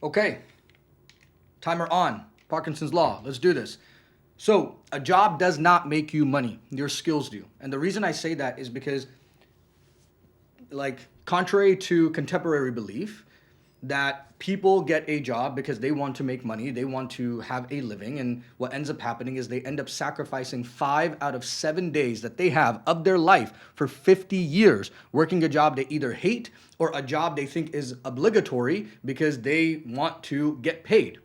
Okay, timer on. Parkinson's Law. Let's do this. So, a job does not make you money. Your skills do. And the reason I say that is because, contrary to contemporary belief, that people get a job because they want to make money, they want to have a living, and what ends up happening is they end up sacrificing 5 out of 7 days that they have of their life for 50 years working a job they either hate or a job they think is obligatory because they want to get paid.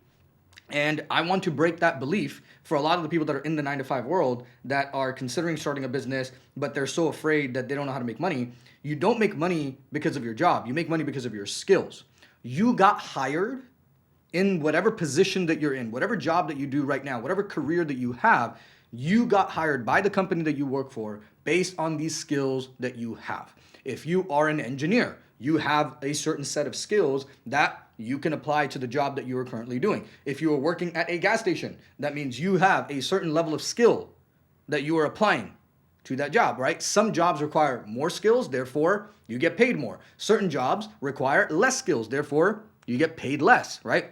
And I want to break that belief for a lot of the people that are in the 9 to 5 world that are considering starting a business, but they're so afraid that they don't know how to make money. You don't make money because of your job. You make money because of your skills. You got hired in whatever position that you're in, whatever job that you do right now, whatever career that you have, you got hired by the company that you work for based on these skills that you have. If you are an engineer, you have a certain set of skills that you can apply to the job that you are currently doing. If you are working at a gas station, that means you have a certain level of skill that you are applying to that job, right? Some jobs require more skills, therefore you get paid more. Certain jobs require less skills, therefore you get paid less, right?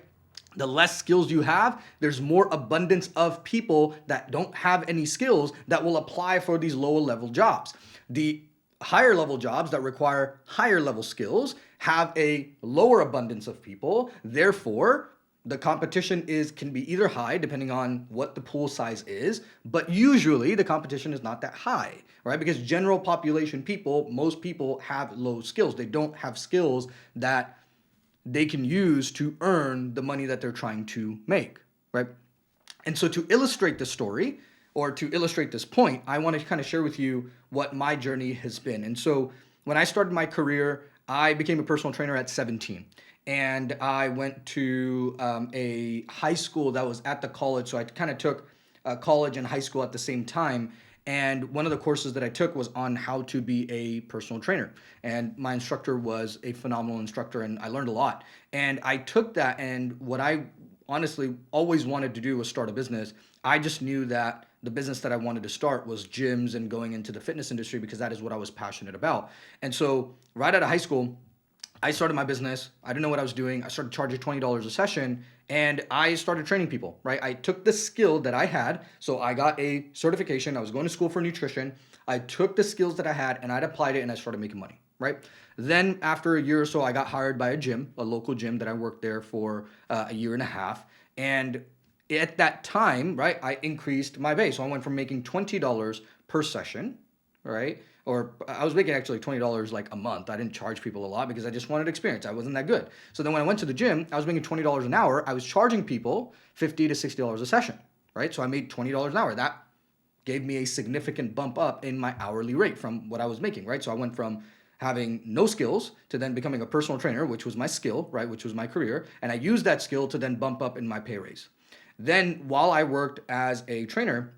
The less skills you have, there's more abundance of people that don't have any skills that will apply for these lower level jobs. The higher level jobs that require higher level skills have a lower abundance of people. Therefore, the competition can be either high depending on what the pool size is, but usually the competition is not that high, right? Because general population people, most people have low skills. They don't have skills that they can use to earn the money that they're trying to make, right? And so to illustrate the story, or to illustrate this point, I want to kind of share with you what my journey has been. And so when I started my career, I became a personal trainer at 17. And I went to a high school that was at the college. So I kind of took college and high school at the same time. And one of the courses that I took was on how to be a personal trainer. And my instructor was a phenomenal instructor, and I learned a lot. And I took that, and what I honestly always wanted to do was start a business. I just knew that the business that I wanted to start was gyms and going into the fitness industry because that is what I was passionate about. And so right out of high school, I started my business. I didn't know what I was doing. I started charging $20 a session, and I started training people, right? I took the skill that I had. So I got a certification. I was going to school for nutrition. I took the skills that I had and I'd applied it, and I started making money, right? Then after a year or so, I got hired by a local gym that I worked there for a year and a half. And at that time, right, I increased my base. So I went from making $20 per session, right? Or I was making actually $20 like a month. I didn't charge people a lot because I just wanted experience. I wasn't that good. So then when I went to the gym, I was making $20 an hour. I was charging people $50 to $60 a session, right? So I made $20 an hour. That gave me a significant bump up in my hourly rate from what I was making, right? So I went from having no skills to then becoming a personal trainer, which was my skill, right? Which was my career. And I used that skill to then bump up in my pay raise. Then while I worked as a trainer,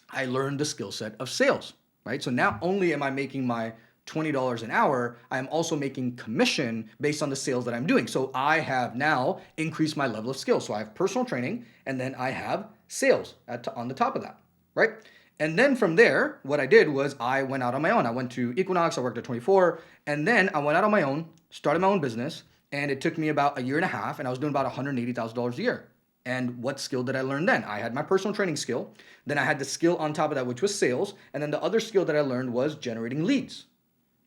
I learned the skill set of sales, right? So not only am I making my $20 an hour, I'm also making commission based on the sales that I'm doing. So I have now increased my level of skill. So I have personal training, and then I have sales on the top of that, right? And then from there, what I did was I went out on my own. I went to Equinox, I worked at 24, and then I went out on my own, started my own business, and it took me about a year and a half, and I was doing about $180,000 a year. And what skill did I learn then? I had my personal training skill. Then I had the skill on top of that, which was sales. And then the other skill that I learned was generating leads,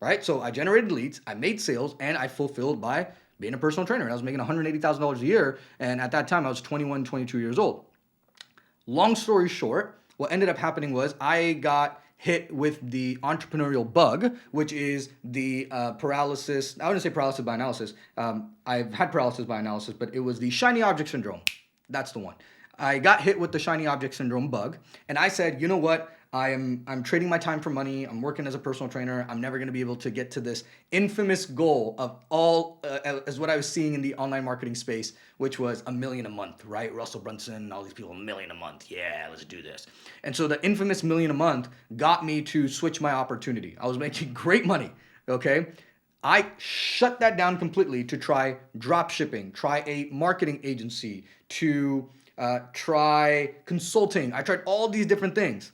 right? So I generated leads, I made sales, and I fulfilled by being a personal trainer. And I was making $180,000 a year. And at that time, I was 21, 22 years old. Long story short, what ended up happening was I got hit with the entrepreneurial bug, which is the paralysis. I wouldn't say paralysis by analysis. I've had paralysis by analysis, but it was the shiny object syndrome. That's the one. I got hit with the shiny object syndrome bug, and I said, you know what? I'm trading my time for money. I'm working as a personal trainer. I'm never going to be able to get to this infamous goal of all, as what I was seeing in the online marketing space, which was $1 million a month, right? Russell Brunson, all these people, $1 million a month. Yeah, let's do this. And so the infamous $1 million a month got me to switch my opportunity. I was making great money, okay? I shut that down completely to try drop shipping, try a marketing agency, to try consulting. I tried all these different things.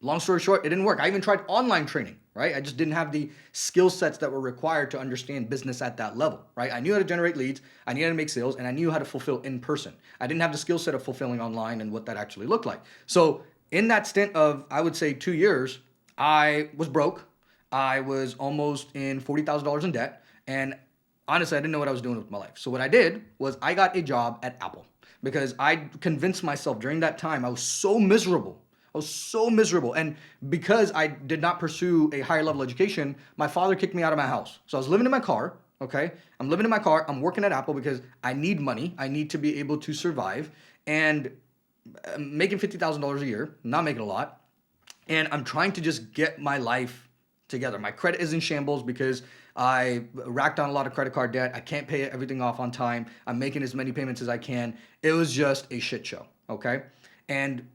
Long story short, it didn't work. I even tried online training, right? I just didn't have the skill sets that were required to understand business at that level, right? I knew how to generate leads, I knew how to make sales, and I knew how to fulfill in person. I didn't have the skill set of fulfilling online and what that actually looked like. So in that stint of, I would say 2 years, I was broke. I was almost in $40,000 in debt. And honestly, I didn't know what I was doing with my life. So what I did was I got a job at Apple because I convinced myself during that time I was so miserable. I was so miserable. And because I did not pursue a higher level education, my father kicked me out of my house. So I was living in my car, okay? I'm living in my car. I'm working at Apple because I need money. I need to be able to survive. And I'm making $50,000 a year, not making a lot. And I'm trying to just get my life together. My credit is in shambles because I racked on a lot of credit card debt. I can't pay everything off on time. I'm making as many payments as I can. It was just a shit show, okay? And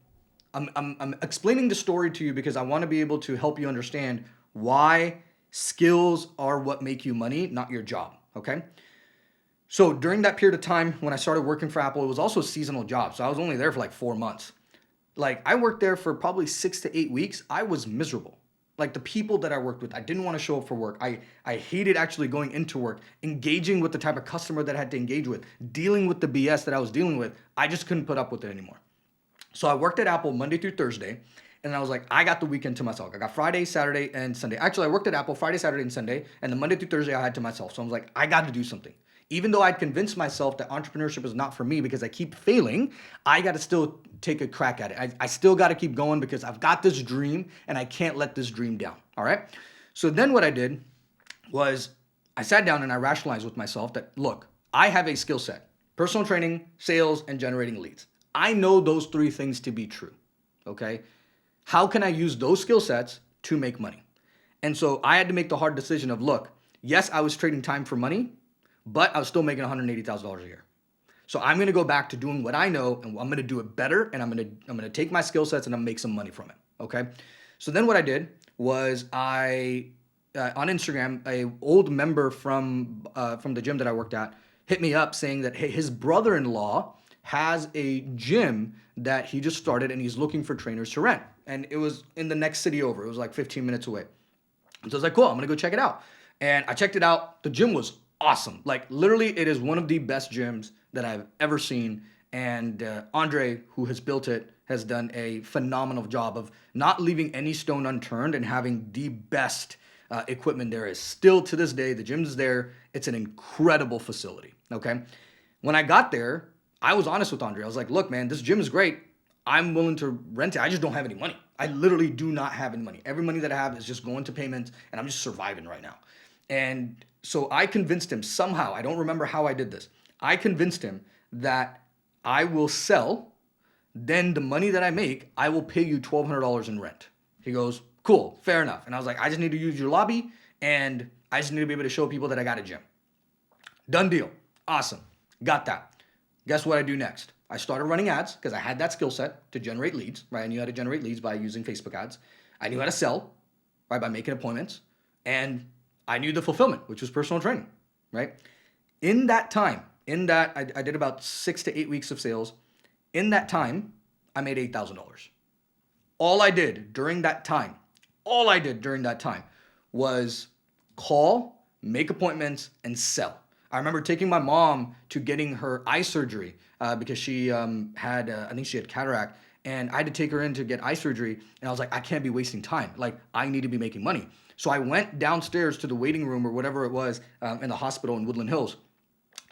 I'm explaining the story to you because I want to be able to help you understand why skills are what make you money, not your job, okay? So during that period of time when I started working for Apple, it was also a seasonal job. So I was only there for like 4 months. Like I worked there for probably 6 to 8 weeks. I was miserable. Like the people that I worked with, I didn't want to show up for work. I hated actually going into work, engaging with the type of customer that I had to engage with, dealing with the BS that I was dealing with. I just couldn't put up with it anymore. So I worked at Apple Monday through Thursday, and I was like, I got the weekend to myself. I got Friday, Saturday, and Sunday. Actually, I worked at Apple Friday, Saturday, and Sunday, and the Monday through Thursday I had to myself. So I was like, I got to do something. Even though I'd convinced myself that entrepreneurship is not for me because I keep failing, I got to still take a crack at it. I still got to keep going because I've got this dream and I can't let this dream down. All right. So then what I did was I sat down and I rationalized with myself that, look, I have a skill set: personal training, sales, and generating leads. I know those 3 things to be true. Okay. How can I use those skill sets to make money? And so I had to make the hard decision of, look, yes, I was trading time for money, but I was still making $180,000 a year. So I'm going to go back to doing what I know, and I'm going to do it better, and I'm going to take my skill sets and I'm going to make some money from it. Okay. So then what I did was on Instagram, a old member from the gym that I worked at hit me up saying that, hey, his brother-in-law has a gym that he just started and he's looking for trainers to rent. And it was in the next city over. It was like 15 minutes away. So I was like, cool, I'm going to go check it out. And I checked it out. The gym was awesome. Like literally, it is one of the best gyms that I've ever seen. And Andre, who has built it, has done a phenomenal job of not leaving any stone unturned and having the best equipment there is. Still to this day, the gym is there. It's an incredible facility. Okay. When I got there, I was honest with Andre. I was like, look, man, this gym is great. I'm willing to rent it. I just don't have any money. I literally do not have any money. Every money that I have is just going to payments, and I'm just surviving right now. And so I convinced him somehow, I don't remember how I did this. I convinced him that I will sell, then the money that I make, I will pay you $1,200 in rent. He goes, cool, fair enough. And I was like, I just need to use your lobby, and I just need to be able to show people that I got a gym. Done deal. Awesome. Got that. Guess what I do next? I started running ads because I had that skill set to generate leads, right? I knew how to generate leads by using Facebook ads. I knew how to sell, right, by making appointments. And I knew the fulfillment, which was personal training, right? In that time, I did about 6 to 8 weeks of sales. In that time, I made $8,000. All I did during that time was call, make appointments, and sell. I remember taking my mom to getting her eye surgery because she had, I think she had cataract, and I had to take her in to get eye surgery. And I was like, I can't be wasting time. Like, I need to be making money. So I went downstairs to the waiting room or whatever it was in the hospital in Woodland Hills.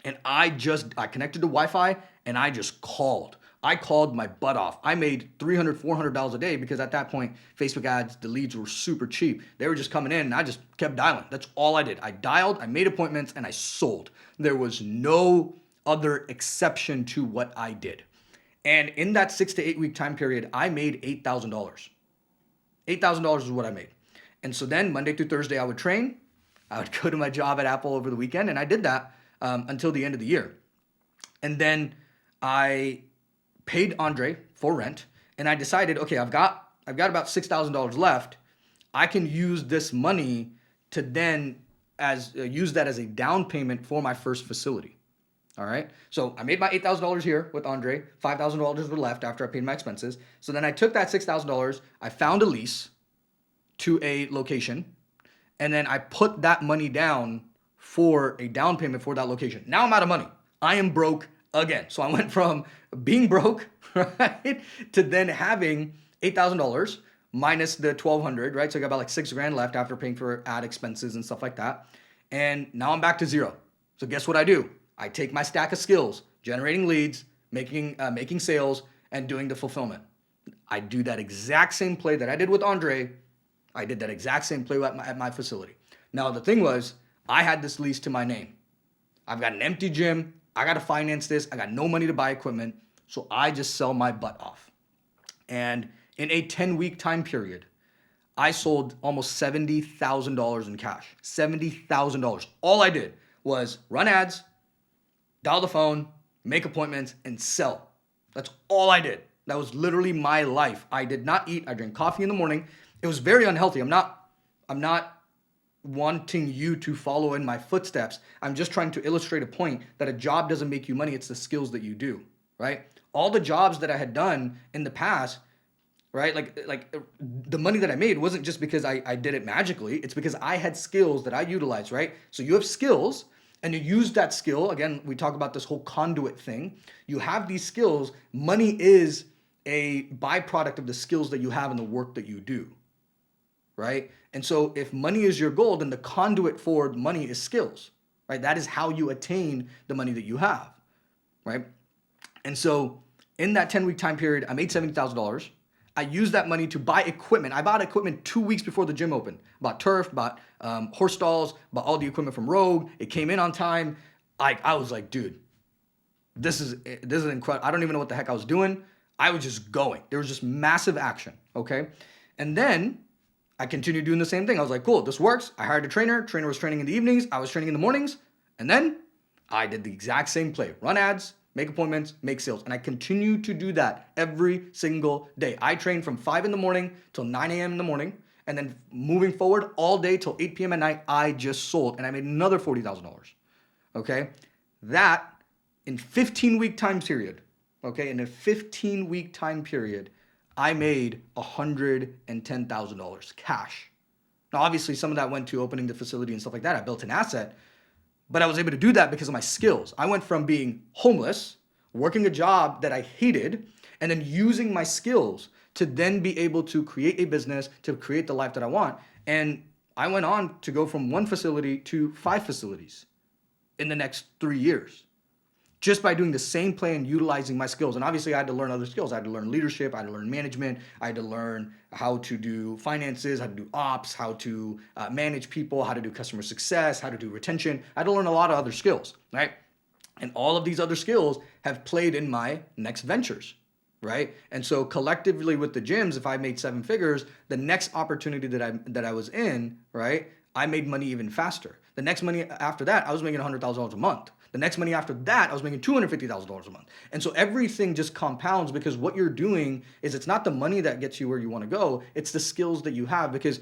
And I connected to Wi-Fi and I just called. I called my butt off. I made $300, $400 a day because at that point, Facebook ads, the leads were super cheap. They were just coming in and I just kept dialing. That's all I did. I dialed, I made appointments, and I sold. There was no other exception to what I did. And in that 6 to 8 week time period, I made $8,000. $8,000 is what I made. And so then Monday through Thursday, I would train. I would go to my job at Apple over the weekend, and I did that until the end of the year. And then I paid Andre for rent, and I decided, okay, I've got about $6,000 left. I can use this money to then use that as a down payment for my first facility. All right. So I made my $8,000 here with Andre. $5,000 were left after I paid my expenses. So then I took that $6,000. I found a lease to a location, And then I put that money down for a down payment for that location. Now I'm out of money. I am broke again. So I went from being broke, right, to then having $8,000 minus the 1,200, right? So I got about like $6,000 left after paying for ad expenses and stuff like that. And now I'm back to zero. So guess what I do? I take my stack of skills, generating leads, making sales, and doing the fulfillment. I do that exact same play that I did with Andre. I did that exact same play at my facility. Now, the thing was, I had this lease to my name. I've got an empty gym. I got to finance this. I got no money to buy equipment. So I just sell my butt off. And in a 10-week time period, I sold almost $70,000 in cash. $70,000. All I did was run ads, dial the phone, make appointments, and sell. That's all I did. That was literally my life. I did not eat. I drank coffee in the morning. It was very unhealthy. I'm not wanting you to follow in my footsteps. I'm just trying to illustrate a point that a job doesn't make you money. It's the skills that you do, right? All the jobs that I had done in the past, right? Like the money that I made wasn't just because I did it magically. It's because I had skills that I utilized, right? So you have skills and you use that skill. Again, we talk about this whole conduit thing. You have these skills. Money is a byproduct of the skills that you have and the work that you do, right? And so if money is your goal, then the conduit for money is skills, right? That is how you attain the money that you have, right? And so in that 10-week time period, I made $70,000. I used that money to buy equipment. I bought equipment 2 weeks before the gym opened. Bought turf, bought horse stalls, bought all the equipment from Rogue. It came in on time. I was like, dude, this is incredible. I don't even know what the heck I was doing. I was just going. There was just massive action, okay? And then I continued doing the same thing. I was like, cool, this works. I hired a trainer. Trainer was training in the evenings. I was training in the mornings. And then I did the exact same play. Run ads, make appointments, make sales. And I continue to do that every single day. I train from 5 in the morning till 9 a.m. in the morning. And then moving forward all day till 8 p.m. at night, I just sold. And I made another $40,000, okay? That in 15-week time period, okay? In a 15-week time period, I made $110,000 cash. Now, obviously, some of that went to opening the facility and stuff like that. I built an asset, but I was able to do that because of my skills. I went from being homeless, working a job that I hated, and then using my skills to then be able to create a business, to create the life that I want. And I went on to go from 1 facility to 5 facilities in the next 3 years, just by doing the same play and utilizing my skills. And obviously I had to learn other skills. I had to learn leadership. I had to learn management. I had to learn how to do finances, how to do ops, how to manage people, how to do customer success, how to do retention. I had to learn a lot of other skills, right? And all of these other skills have played in my next ventures, right? And so collectively with the gyms, if I made 7 figures, the next opportunity that I was in, right, I made money even faster. The next money after that, I was making $100,000 a month. The next money after that, I was making $250,000 a month. And so everything just compounds because what you're doing is it's not the money that gets you where you want to go. It's the skills that you have. Because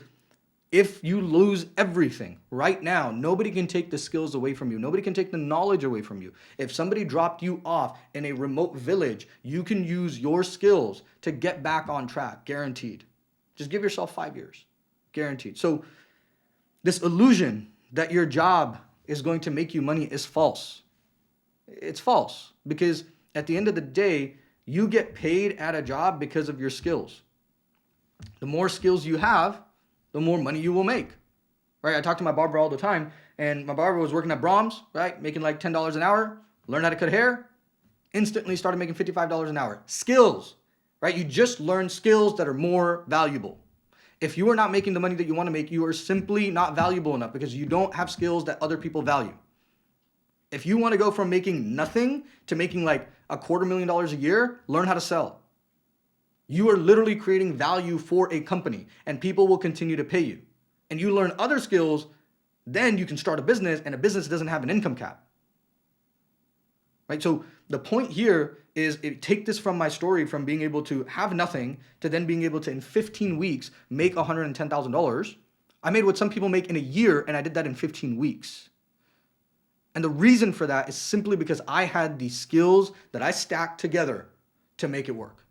if you lose everything right now, nobody can take the skills away from you. Nobody can take the knowledge away from you. If somebody dropped you off in a remote village, you can use your skills to get back on track, guaranteed. Just give yourself 5 years, guaranteed. So this illusion that your job is going to make you money is false. It's false because at the end of the day, you get paid at a job because of your skills. The more skills you have, the more money you will make, right? I talk to my barber all the time, and my barber was working at Brahms, right? Making like $10 an hour, learned how to cut hair, instantly started making $55 an hour. Skills, right? You just learn skills that are more valuable. If you are not making the money that you want to make, you are simply not valuable enough because you don't have skills that other people value. If you want to go from making nothing to making like $250,000 a year, learn how to sell. You are literally creating value for a company and people will continue to pay you. And you learn other skills, then you can start a business and a business doesn't have an income cap. Right? So the point here is take this from my story from being able to have nothing to then being able to in 15 weeks make $110,000. I made what some people make in a year and I did that in 15 weeks. And the reason for that is simply because I had the skills that I stacked together to make it work.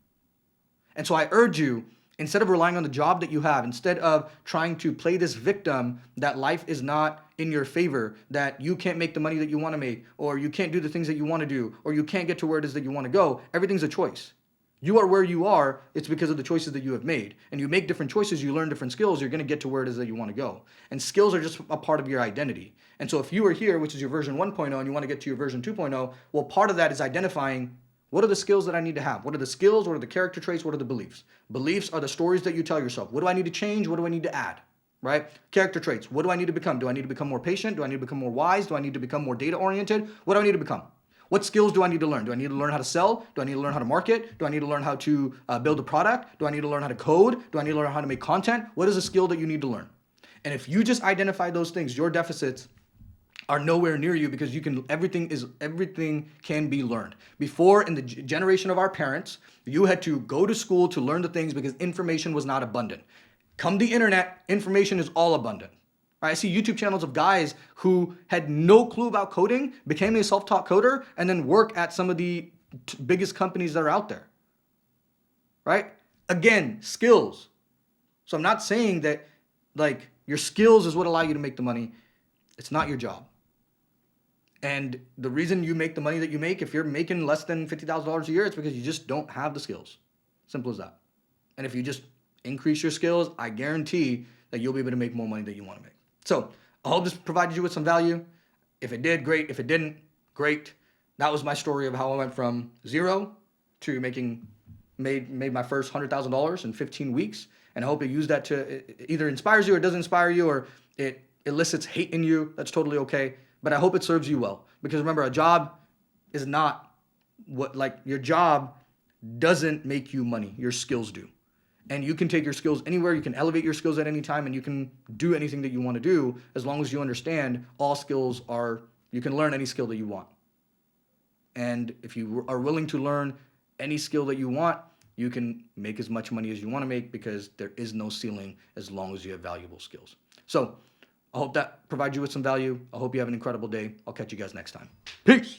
And so I urge you, Instead of relying on the job that you have, instead of trying to play this victim that life is not in your favor, that you can't make the money that you want to make, or you can't do the things that you want to do, or you can't get to where it is that you want to go, everything's a choice. You are where you are, it's because of the choices that you have made. And you make different choices, you learn different skills, you're going to get to where it is that you want to go. And skills are just a part of your identity. And so if you are here, which is your version 1.0, and you want to get to your version 2.0, well, part of that is identifying what are the skills that I need to have? What are the skills? What are the character traits? What are the beliefs? Beliefs are the stories that you tell yourself. What do I need to change? What do I need to add? Right? Character traits. What do I need to become? Do I need to become more patient? Do I need to become more wise? Do I need to become more data oriented? What do I need to become? What skills do I need to learn? Do I need to learn how to sell? Do I need to learn how to market? Do I need to learn how to build a product? Do I need to learn how to code? Do I need to learn how to make content? What is a skill that you need to learn? And if you just identify those things, your deficits are nowhere near you, because everything can be learned. Before, in the generation of our parents, you had to go to school to learn the things because information was not abundant. Come the internet, information is all abundant. Right? I see YouTube channels of guys who had no clue about coding, became a self-taught coder, and then work at some of the biggest companies that are out there. Right? Again, skills. So I'm not saying that like your skills is what allow you to make the money. It's not your job. And the reason you make the money that you make, if you're making less than $50,000 a year, it's because you just don't have the skills. Simple as that. And if you just increase your skills, I guarantee that you'll be able to make more money than you want to make. So I hope this provided you with some value. If it did, great. If it didn't, great. That was my story of how I went from zero to made my first $100,000 in 15 weeks. And I hope you use that to, it either inspires you or doesn't inspire you, or it elicits hate in you. That's totally okay. But I hope it serves you well. Because remember, a job is not your job doesn't make you money. Your skills do. And you can take your skills anywhere. You can elevate your skills at any time, and you can do anything that you want to do as long as you understand you can learn any skill that you want. And if you are willing to learn any skill that you want, you can make as much money as you want to make, because there is no ceiling as long as you have valuable skills. So I hope that provides you with some value. I hope you have an incredible day. I'll catch you guys next time. Peace.